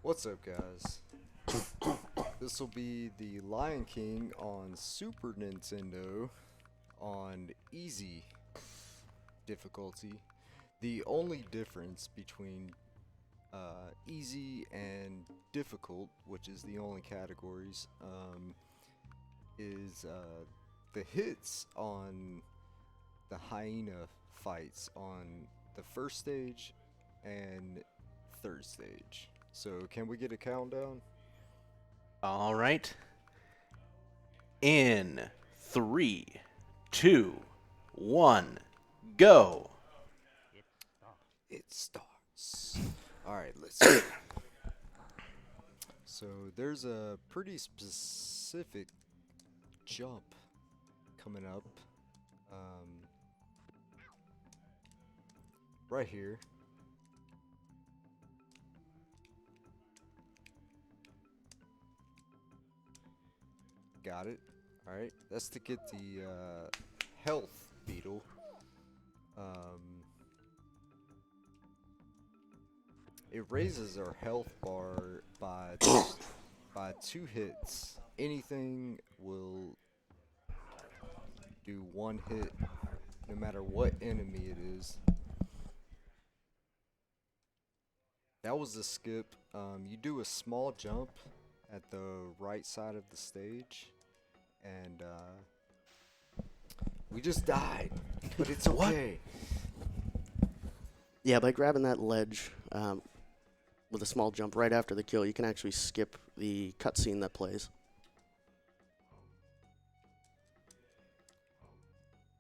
What's up, guys? This will be the Lion King on Super Nintendo on easy difficulty. The only difference between easy and difficult, which is the only categories, is the hits on the hyena fights on the first stage and third stage. So can we get a countdown? All right. In 3, 2, 1, go. It starts. Alright, let's go. So there's a pretty specific jump coming up. Right here. Got it. Alright, that's to get the health beetle. It raises our health bar by 2 hits. Anything will do 1 hit, no matter what enemy it is. That was the skip. You do a small jump at the right side of the stage, and we just died, but it's okay. Yeah, by grabbing that ledge with a small jump right after the kill, you can actually skip the cutscene that plays.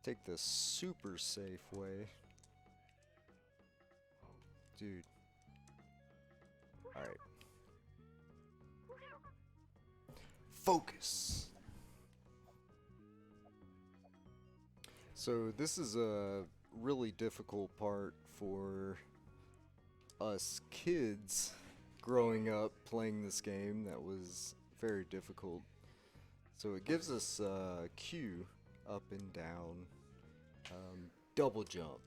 Take the super safe way. Dude. Alright. Focus. So this is a really difficult part for us kids growing up playing this game. That was very difficult. So it gives us Q, up and down, double jump.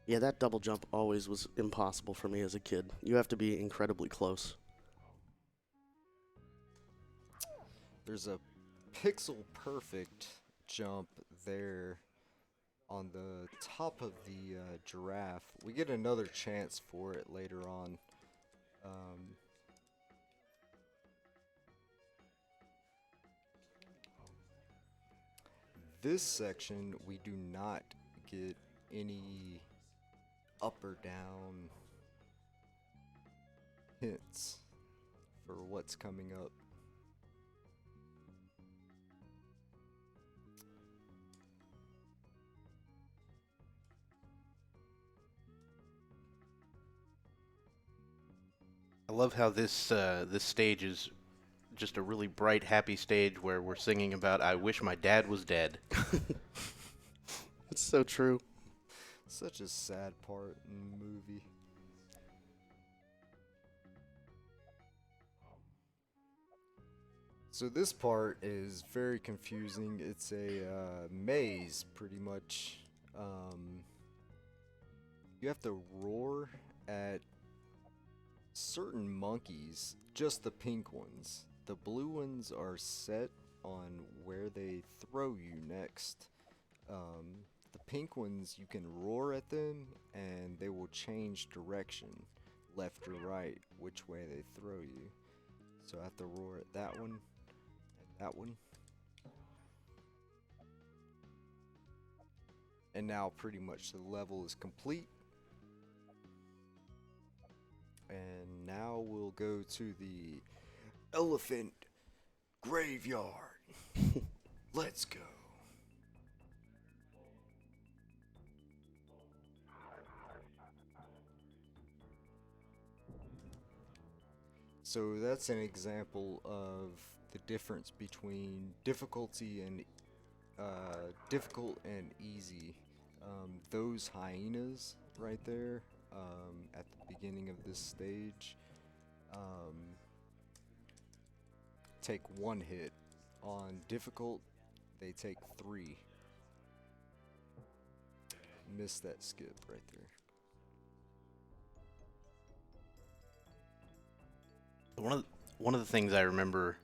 Yeah, that double jump always was impossible for me as a kid. You have to be incredibly close. There's a pixel perfect jump there on the top of the giraffe. We get another chance for it later on. This section, we do not get any up or down hints for what's coming up. I love how this stage is just a really bright, happy stage where we're singing about "I wish my dad was dead." It's so true. Such a sad part in the movie. So this part is very confusing. It's a maze, pretty much. You have to roar at certain monkeys, just the pink ones. The blue ones are set on where they throw you next. The pink ones, you can roar at them and they will change direction, left or right, which way they throw you. So I have to roar at that one, and that one. And now pretty much the level is complete. And now we'll go to the elephant graveyard. Let's go. So that's an example of the difference between difficulty and difficult and easy. Those hyenas right there at the beginning of this stage take 1 hit. On difficult, they take 3. Missed that skip right there. One of the things I remember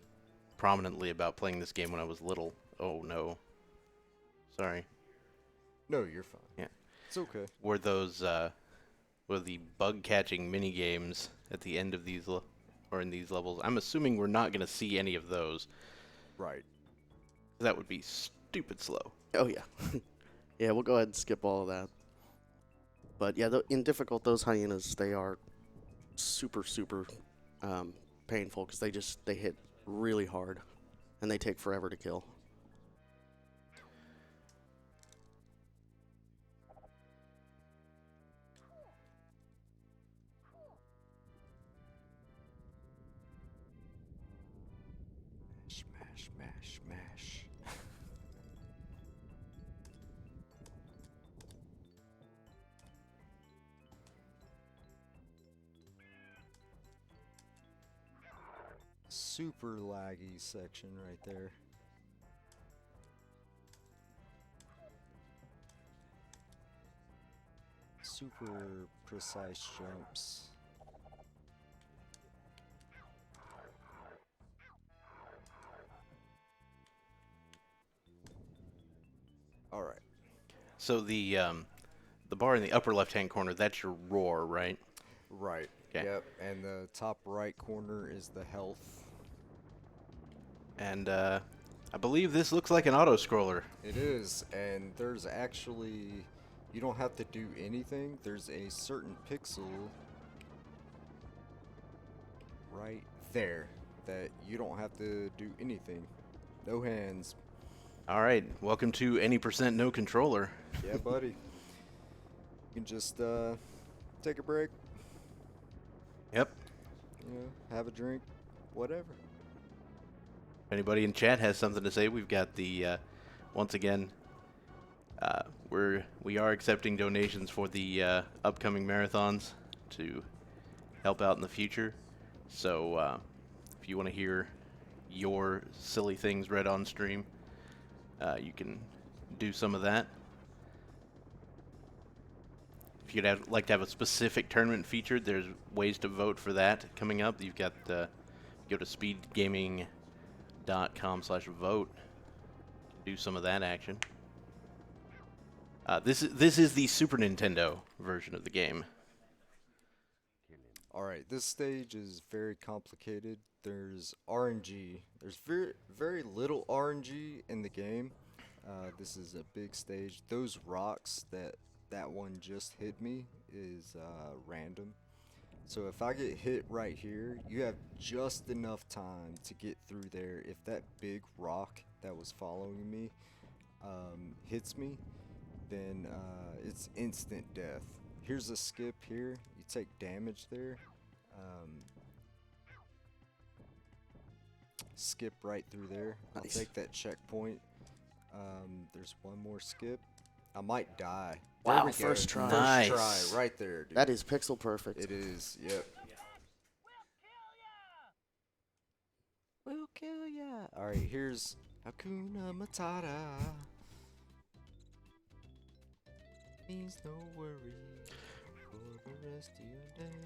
prominently about playing this game when I was little. Oh no, sorry. No, you're fine. Yeah, It's okay. were the bug catching mini games at the end of these or in these levels? I'm assuming we're not going to see any of those. Right. That would be stupid slow. Oh, yeah. Yeah, we'll go ahead and skip all of that. But yeah, in difficult, those hyenas, they are super, super painful because they hit really hard and they take forever to kill. Smash, smash, smash. Super laggy section right there. Super precise jumps. All right. So the bar in the upper left-hand corner, that's your roar, right? Right. Okay. Yep. And the top right corner is the health. And I believe this looks like an auto-scroller. It is, and there's actually, you don't have to do anything. There's a certain pixel right there that you don't have to do anything. No hands. All right, welcome to any % no controller. Yeah, buddy. You can just take a break, Yep. you know, have a drink, whatever. If anybody in chat has something to say, we've got the once again we are accepting donations for the upcoming marathons to help out in the future. So if you want to hear your silly things read on stream, you can do some of that. If you'd like to have a specific tournament featured, there's ways to vote for that coming up. You've got go to speedgaming.com/vote. Do some of that action. This is the Super Nintendo version of the game. Alright, this stage is very complicated. There's RNG. There's very little RNG in the game. This is a big stage. Those rocks that one just hit me is random. So if I get hit right here, you have just enough time to get through there. If that big rock that was following me hits me, then it's instant death. Here's a skip here. You take damage there. Skip right through there. I'll Nice. take that checkpoint. There's one more skip. I might die. Wow, There we first go. try. Nice. First try, right there, dude. That is pixel perfect. It is, yep. We'll kill ya. Alright, here's Hakuna Matata. Means no worry for the rest of your day.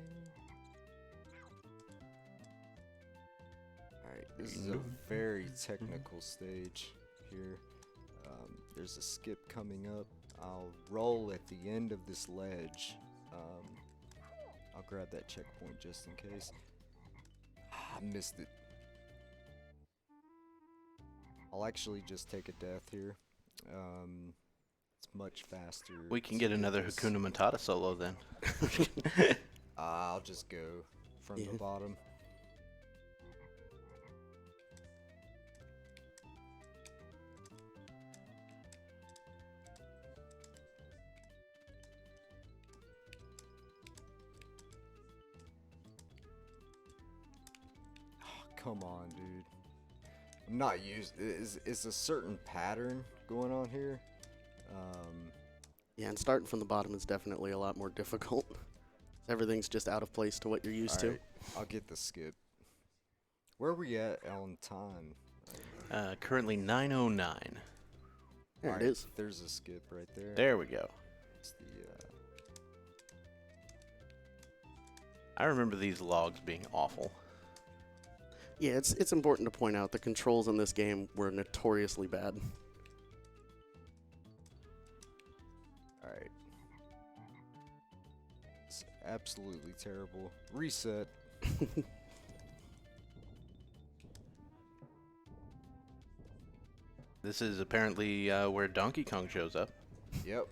Alright, this is a very technical stage here. There's a skip coming up. I'll roll at the end of this ledge. I'll grab that checkpoint just in case. I missed it. I'll actually just take a death here. It's much faster. We can to get do another this. Hakuna Matata solo then. I'll just go from the Yeah. bottom. Come on, dude. I'm not used. Is a certain pattern going on here? Yeah, and starting from the bottom is definitely a lot more difficult. Everything's just out of place to what you're used Alright, I'll get the skip. Where are we at on time? Currently 9:09. to. There Alright, it is. There's a skip right there. There we go. It's the, I remember these logs being awful. Yeah, it's important to point out the controls in this game were notoriously bad. Alright. It's absolutely terrible. Reset. This is apparently where Donkey Kong shows up. Yep.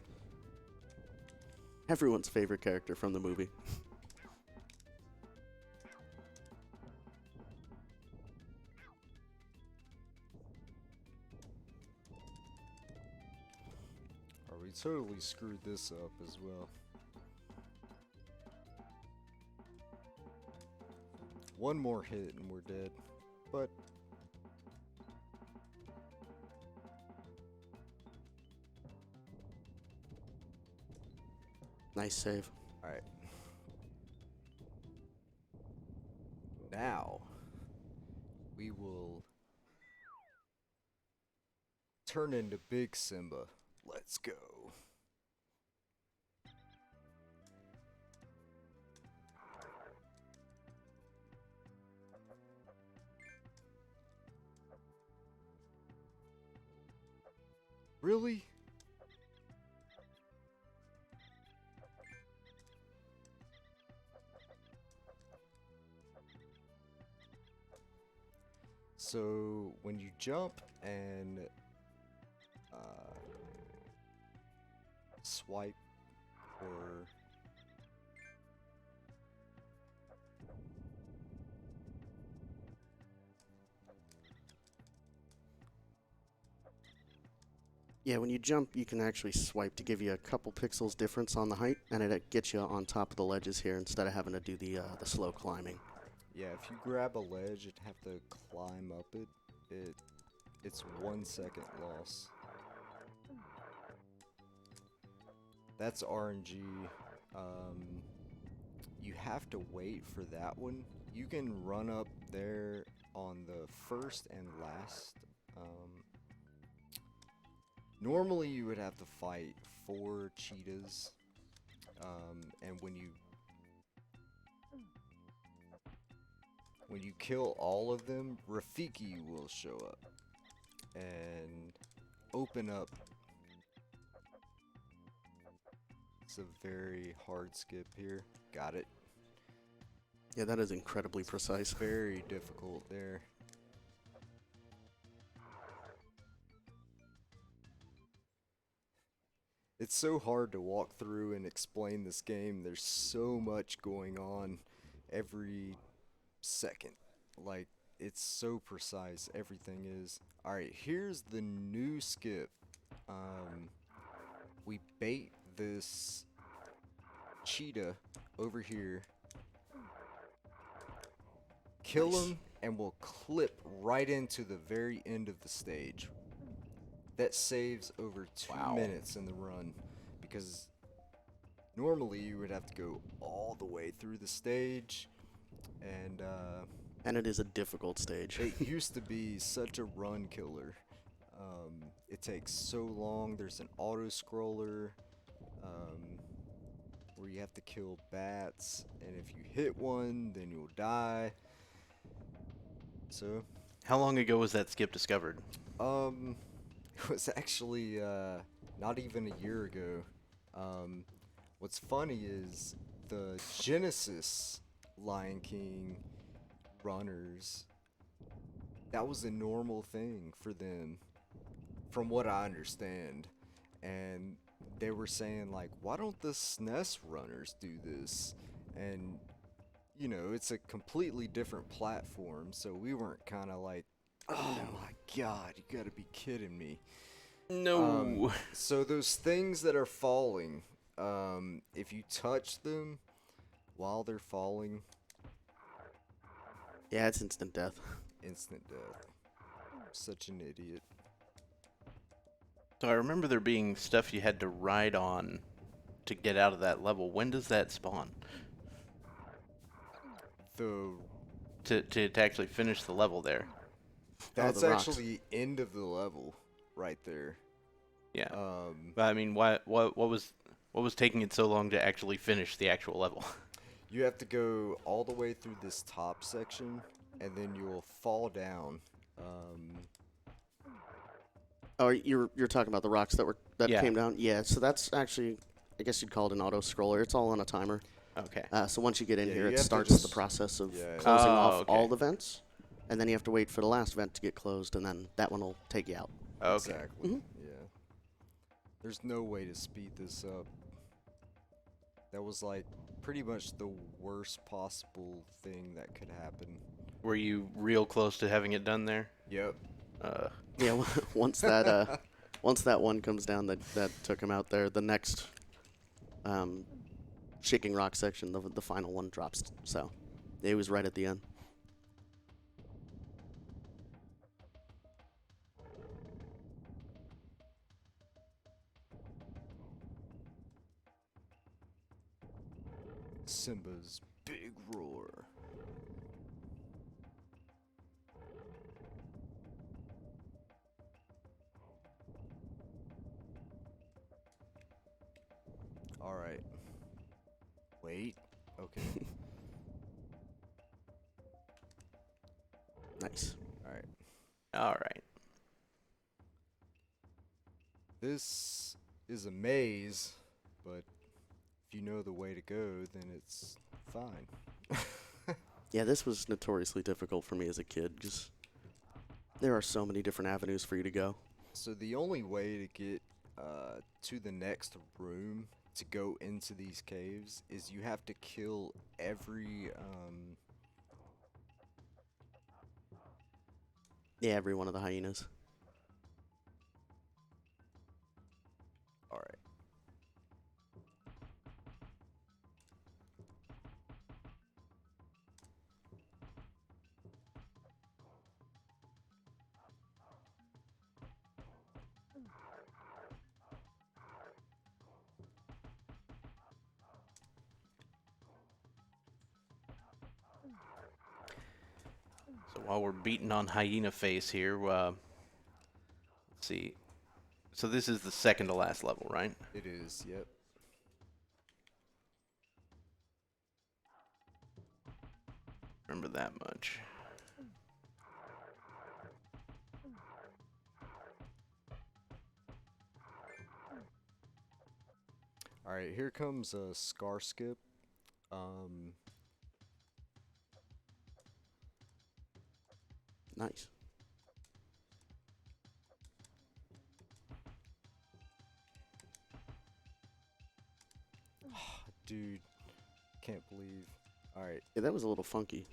Everyone's favorite character from the movie. Or we totally screwed this up as well. One more hit and we're dead. But Nice save. alright. Now we will turn into Big Simba. Let's go. Really? So when you jump and swipe or Yeah, when you jump, you can actually swipe to give you a couple pixels difference on the height, and it gets you on top of the ledges here instead of having to do the slow climbing. yeah, if you grab a ledge and have to climb up it's 1 second loss. That's RNG. You have to wait for that one. You can run up there on the first and last. Normally you would have to fight 4 cheetahs, and when you kill all of them, Rafiki will show up and open up. It's a very hard skip here. Got it. Yeah, that is incredibly precise. Very difficult there. It's so hard to walk through and explain this game. There's so much going on every second. Like, it's so precise. Everything is. Alright, here's the new skip. We bait this cheetah over here. Kill him, and we'll clip right into the very end of the stage. That saves over 2 minutes in the run, because normally you would have to go all the way through the stage, And it is a difficult stage. it used to be such a run killer. It takes so long. There's an auto scroller where you have to kill bats, and if you hit one, then you'll die. So, How long ago was that skip discovered? it was actually not even a year ago. What's funny is the Genesis Lion King runners, that was a normal thing for them, from what I understand. And they were saying, like, why don't the SNES runners do this? And, you know, it's a completely different platform, so we weren't kind of like, oh my god, you gotta be kidding me. No. So those things that are falling, if you touch them while they're falling, Yeah, it's instant death. instant death. Such an idiot. So I remember there being stuff you had to ride on to get out of that level. When does that spawn? The To actually finish the level there. That's the rocks. actually end of the level right there. Yeah. But I mean, what was taking it so long to actually finish the actual level? You have to go all the way through this top section, and then you'll fall down. Oh, you're talking about the rocks that Yeah. came down? Yeah, so that's actually, I guess you'd call it an auto scroller. It's all on a timer. Okay. So once you get in Yeah, here, you it have to starts just- the process of yeah. closing Oh, off okay. all the vents, and then you have to wait for the last vent to get closed, and then that one will take you out. Okay. Exactly. Yeah. There's no way to speed this up. That was like pretty much the worst possible thing that could happen. Were you real close to having it done there? Yep. Yeah, once that one comes down that took him out there, the next shaking rock section, the final one drops. So it was right at the end. Simba's big roar. All right. Wait. Okay. Nice. All right. All right. This is a maze, but if you know the way to go, then it's fine. Yeah, this was notoriously difficult for me as a kid. Just there are so many different avenues for you to go. So the only way to get to the next room to go into these caves is you have to kill every Yeah, every one of the hyenas. all right. So while we're beating on hyena face here, let's see. So this is the second to last level, right? It is. Yep. Remember that much. All right, here comes a scar skip. Nice. Dude, can't believe. All right. Yeah, that was a little funky.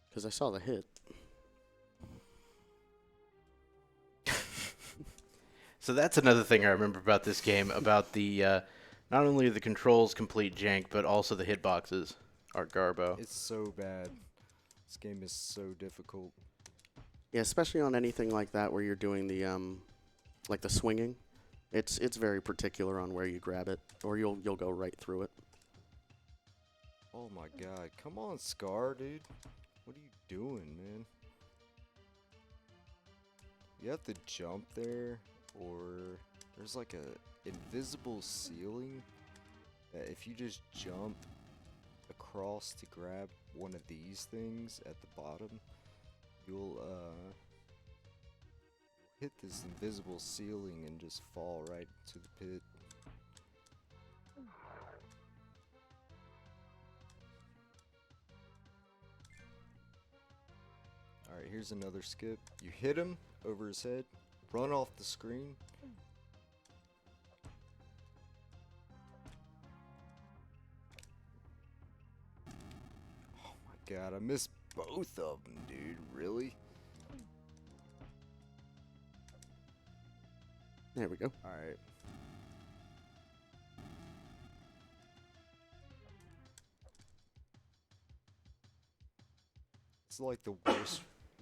Because I saw the hit. So that's another thing I remember about this game, about the not only the controls complete jank, but also the hitboxes are garbo. It's so bad. This game is so difficult. Yeah, especially on anything like that where you're doing the like the swinging. It's very particular on where you grab it, or you'll go right through it. Oh my god. Come on, Scar, dude. What are you doing, man? You have to jump there, or there's like a invisible ceiling that if you just jump across to grab one of these things at the bottom, you'll hit this invisible ceiling and just fall right to the pit. Alright, here's another skip. You hit him over his head, run off the screen. Oh my god, I missed both of them, dude. Really? There we go. Alright. It's like the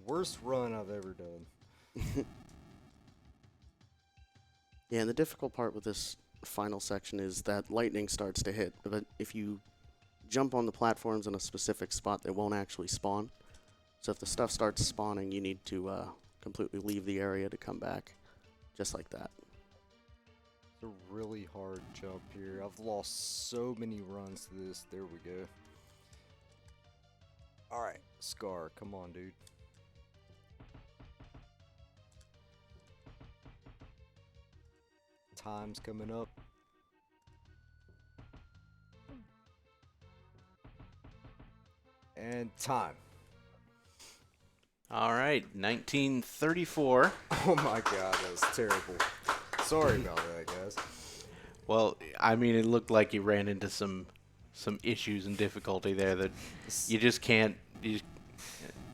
worst run I've ever done. Yeah, and the difficult part with this final section is that lightning starts to hit. But if you jump on the platforms in a specific spot, they won't actually spawn. So if the stuff starts spawning, you need to completely leave the area to come back. Just like that. It's a really hard jump here. I've lost so many runs to this. There we go. Alright, Scar, come on, dude. Time's coming up. And time. All right, 1934. Oh my god, that was terrible. Sorry about that, guys. Well, I mean, it looked like you ran into some issues and difficulty there that you just can't.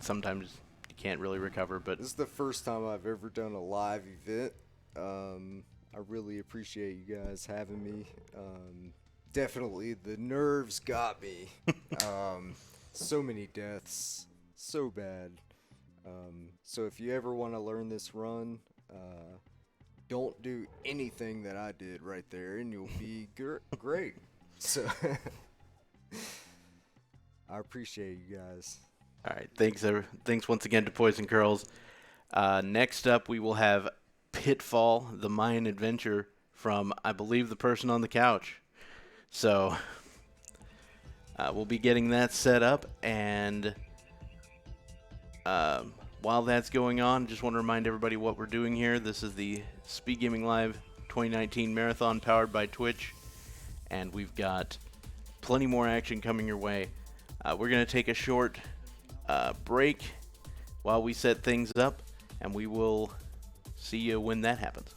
Sometimes you can't really recover. But This is the first time I've ever done a live event. I really appreciate you guys having me. Definitely, the nerves got me. So many deaths, so bad. So if you ever want to learn this run, don't do anything that I did right there, and you'll be great. So I appreciate you guys. all right, thanks once again to Poison Curls. Next up, we will have Pitfall: The Mayan Adventure from, I believe, the person on the couch. So we'll be getting that set up, and while that's going on, just want to remind everybody what we're doing here. This is the SpeedGaming Live 2019 Marathon powered by Twitch, and we've got plenty more action coming your way. We're going to take a short break while we set things up, and we will see you when that happens.